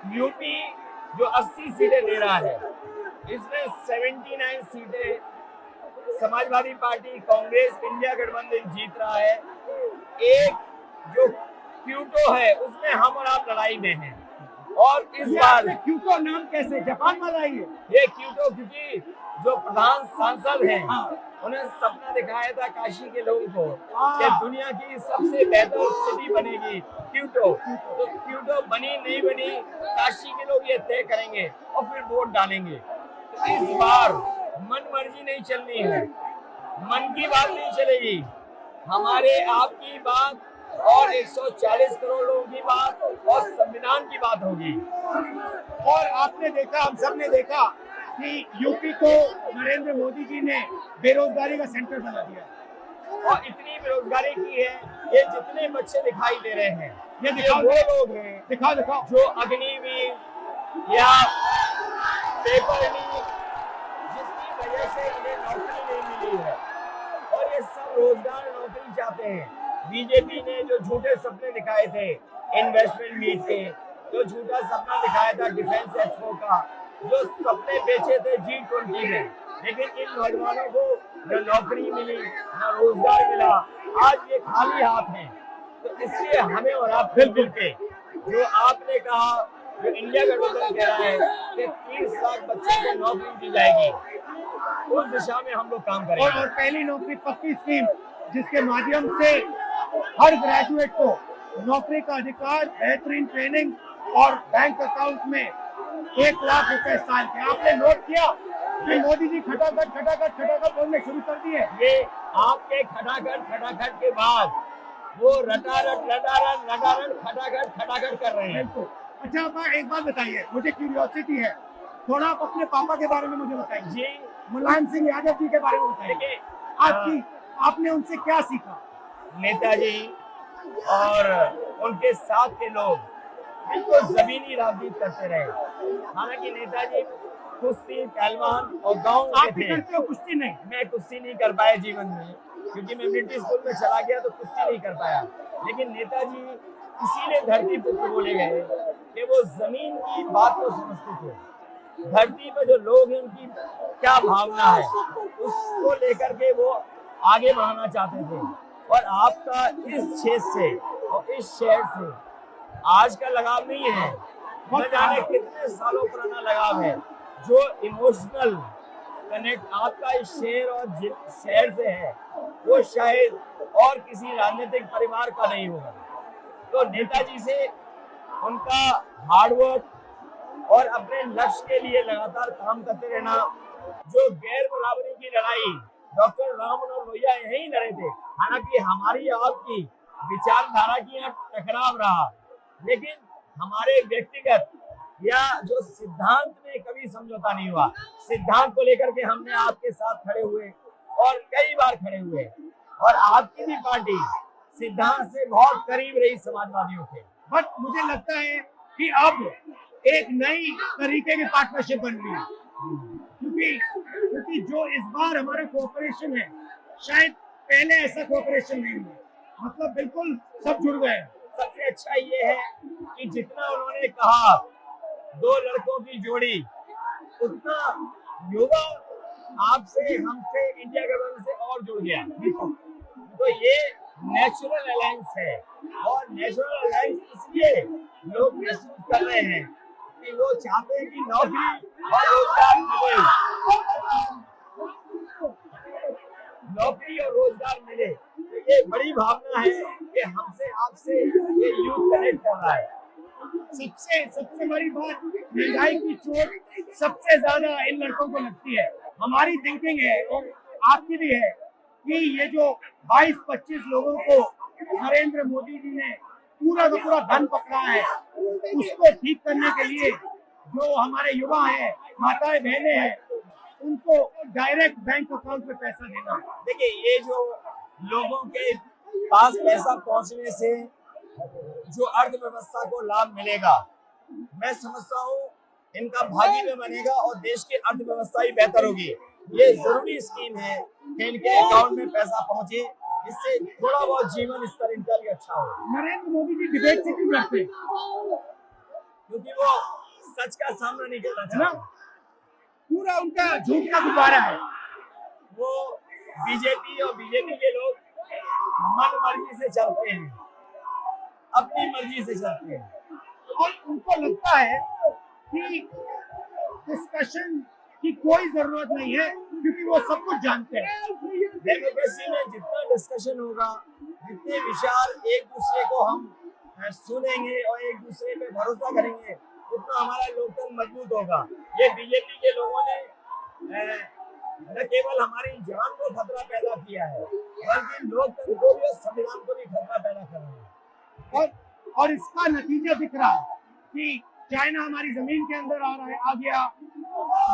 UP जो 80 सीटें दे रहा है, इसमें 79 सीटें समाजवादी पार्टी, कांग्रेस, इंडिया गठबंधन जीत रहा है। एक जो क्यूटो है उसमें हम और आप लड़ाई में हैं। और इस बार क्यूटो नाम कैसे जापान वाला है ये क्यूटो, क्योंकि जो प्रधान सांसद हैं उन्हें सपना दिखाया था काशी के लोगों को कि दुनिया की सबसे बेहतर सिटी बनेगी क्यूटो। तो क्यूटो बनी नहीं बनी, काशी के लोग ये तय करेंगे और फिर वोट डालेंगे। तो इस बार मन मर्जी नहीं चलनी है, मन की बात नहीं चलेगी, हमारे आपकी बात और 140 करोड़ लोगों की बात और संविधान की बात होगी। और आपने देखा, हम सब ने देखा कि यूपी को नरेंद्र मोदी जी ने बेरोजगारी का सेंटर बना दिया और इतनी बेरोजगारी की है, ये जितने बच्चे दिखाई दे रहे हैं ये वो लोग हैं दिखाओ जो अग्निवीर या पेपर लीक, जिसकी वजह से इन्हें नौकरी नहीं मिली है और ये सब रोजगार नौकरी चाहते हैं। बीजेपी ने जो झूठे सपने दिखाए थे इन्वेस्टमेंट मीट के, जो झूठा सपना दिखाया था डिफेंस एक्सपो का, जो सपने बेचे थे G20 में, लेकिन इन नौजवानों को न नौकरी मिली न रोजगार मिला, आज ये खाली हाथ हैं। तो इसलिए हमें और आप मिलजुल के, जो आपने कहा, जो इंडिया गठबंधन कह रहा है कि 30 लाख बच्चों को नौकरी दी जाएगी, उस दिशा में हम लोग काम करेंगे। और पहली नौकरी पक्की स्कीम जिसके माध्यम से हर ग्रेजुएट को नौकरी का अधिकार, बेहतरीन ट्रेनिंग और बैंक अकाउंट में 1 लाख रुपए साल के। आपने नोट किया कि मोदी जी खटाखट बोलने शुरू कर दिए। ये आपके खटाखट के बाद वो रटारट खटाखट कर रहे हैं। अच्छा, आप एक बात बताइए, मुझे क्यूरियोसिटी है, थोड़ा आप अपने पापा के बारे में मुझे बताइए जी। मुलायम सिंह यादव जी के बारे में बताइए, आपने उनसे क्या सीखा? नेताजी और उनके साथ के लोग बिल्कुल जमीनी राजनीति करते रहे। हालांकि नेताजी कुश्ती, पहलवान और गांव के थे। करते हो कुश्ती? नहीं, मैं कुश्ती नहीं कर पाया जीवन में, क्योंकि मैं मिलिट्री स्कूल में चला गया तो कुश्ती नहीं कर पाया। लेकिन नेताजी इसीलिए धरती पुत्र बोले गए कि वो जमीन की बात को समझते थे। धरती पर जो लोग हैं उनकी क्या भावना है, उसको लेकर के वो आगे बढ़ाना चाहते थे। और आपका इस क्षेत्र से और इस शहर से आज का लगाव नहीं है, न जाने कितने सालों पुराना लगाव है। जो इमोशनल कनेक्ट आपका इस शहर और शहर से है, वो शायद और किसी राजनीतिक परिवार का नहीं होगा। तो नेताजी से उनका हार्डवर्क और अपने लक्ष्य के लिए लगातार काम करते रहना, जो गैर बराबरी की लड़ाई डॉक्टर राम मनोहर लोहिया यही लड़े थे। हालांकि हमारी आपकी विचारधारा की यहाँ टकराव रहा, लेकिन हमारे व्यक्तिगत या जो सिद्धांत में कभी समझौता नहीं हुआ। सिद्धांत को लेकर के हमने आपके साथ खड़े हुए और कई बार खड़े हुए, और आपकी भी पार्टी सिद्धांत से बहुत करीब रही समाजवादियों के। बट मुझे लगता है कि अब एक नई तरीके की पार्टनरशिप बन रही है, क्योंकि जो इस बार हमारा कोऑपरेशन है, शायद पहले ऐसा कोऑपरेशन नहीं हुआ, मतलब बिल्कुल सब जुड़ गए। सबसे अच्छा ये है कि जितना उन्होंने कहा 2 लड़कों की जोड़ी, उतना युवा आपसे, हमसे, इंडिया गठबंधन से और जुड़ गया। तो ये नेचुरल अलायंस है, और नेचुरल अलायंस इसलिए लोग महसूस कर रहे हैं कि वो चाहते हैं कि नौकरी और रोजगार मिले, नौकरी और रोजगार मिले। तो ये बड़ी भावना है कि हमसे आपसे ये यूथ कनेक्ट कर रहा है। सबसे बड़ी बात, महंगाई की चोट सबसे ज्यादा इन लड़कों को लगती है। हमारी थिंकिंग है और आपकी भी है कि ये जो 22-25 लोगों को नरेंद्र मोदी जी ने पूरा का पूरा धन पकड़ा है, उसको ठीक करने के लिए जो हमारे युवा हैं, माताएं बहनें हैं, उनको डायरेक्ट बैंक अकाउंट में पैसा देना। देखिए, ये जो लोगों के पास पैसा पहुंचने से जो अर्थव्यवस्था को लाभ मिलेगा, मैं समझता हूँ इनका भागी में बनेगा और देश की अर्थव्यवस्था ही बेहतर होगी। ये जरूरी स्कीम है कि इनके अकाउंट में पैसा पहुंचे, जिससे थोड़ा बहुत जीवन स्तर इनका भी अच्छा हो। नरेंद्र मोदी जी डिबेट से क्यों डरते हैं? क्योंकि वो सच का सामना नहीं करना है ना? चाहते। पूरा उनका झूठ का गुब्बारा है। वो बीजेपी और बीजेपी के लोग मन मर्जी से चलते हैं, अपनी मर्जी से चलते हैं, और उनको लगता है कि डिस्कशन की कोई जरूरत नहीं है क्योंकि वो सब कुछ जानते हैं। डेमोक्रेसी में जितना डिस्कशन होगा, जितने विचार एक दूसरे को हम सुनेंगे और एक दूसरे पे भरोसा करेंगे, उतना हमारा लोकतंत्र मजबूत होगा। ये बीजेपी के लोगों ने न केवल हमारी जान को खतरा पैदा किया है, बल्कि लोकतंत्र को भी और संविधान को भी खतरा पैदा कर रहे हैं। और इसका नतीजा दिख रहा है कि चाइना हमारी जमीन के अंदर आ गया,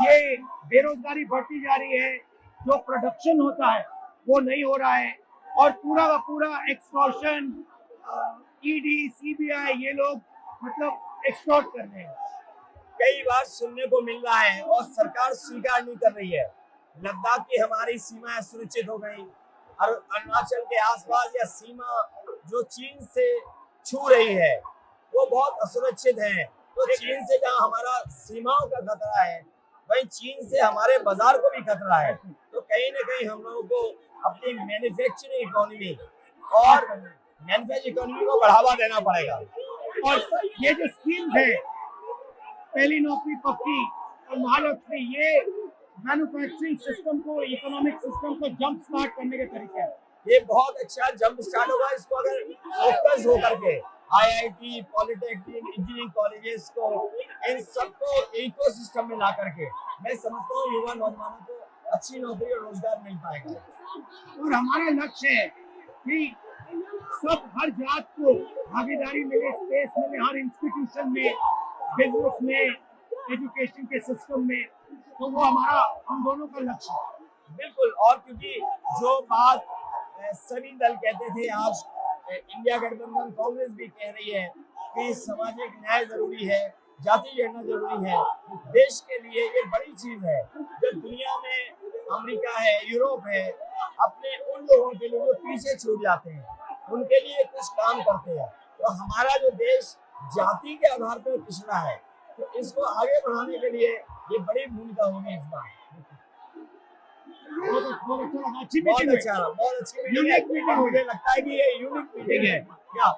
ये बेरोजगारी बढ़ती जा रही है, जो प्रोडक्शन होता है वो नहीं हो रहा है, और पूरा का पूरा एक्सटॉर्शन, ईडी, सीबीआई, ये लोग मतलब एक्सटॉर्ट कर रहे हैं। कई बार सुनने को मिल रहा है और सरकार स्वीकार नहीं कर रही है, लद्दाख की हमारी सीमाएं सुरक्षित हो गई, और अरुणाचल के आसपास या सीमा जो चीन से छू रही है वो बहुत असुरक्षित है। तो चीन से जहाँ हमारा सीमाओं का खतरा है, वहीं चीन से हमारे बाजार को भी खतरा है। तो कहीं ना कहीं हम लोगों को अपनी मैन्युफैक्चरिंग इकोनॉमी और मैन्युफैक्चरिंग इकोनॉमी को बढ़ावा देना पड़ेगा। और ये जो स्कीम्स है, पहली नौकरी पक्की और महालक्ष्मी, ये मैन्युफैक्चरिंग सिस्टम को, इकोनॉमिक सिस्टम को जंप स्टार्ट करने के तरीके हैं। ये बहुत अच्छा जंप स्टार्ट होगा। इसको अगर फोकस हो करके आईआईटी, पॉलिटेक्निक, इंजीनियरिंग कॉलेजेस को, इन सबको इकोसिस्टम में ला करके, मैं समझता हूँ युवा नौजवानों को अच्छी नौकरी और रोजगार मिल पाएगा। और हमारा लक्ष्य है कि सब, हर जात को भागीदारी मिले, स्पेस मिले, हर इंस्टीट्यूशन में, बिजनेस में, एजुकेशन के सिस्टम में। तो वो हमारा, हम दोनों का लक्ष्य है। बिल्कुल। और क्योंकि जो बात सभी दल कहते थे, आज इंडिया गठबंधन कांग्रेस भी कह रही है कि सामाजिक न्याय जरूरी है, जाति जनगणना जरूरी है। देश के लिए ये बड़ी चीज है। जो दुनिया में अमेरिका है, यूरोप है, अपने उन लोगों के लिए जो पीछे छूट जाते हैं, उनके लिए कुछ काम करते हैं। तो हमारा जो देश जाति के आधार पर पिछड़ा है, तो इसको आगे बढ़ाने के लिए ये बड़ी भूमिका होगी इस बार। बहुत अच्छी बहुत मीटिंग अच्छा, बहुत अच्छी मीटिंग यूनिक मीटिंग। मुझे लगता है कि ये यूनिक मीटिंग है क्या?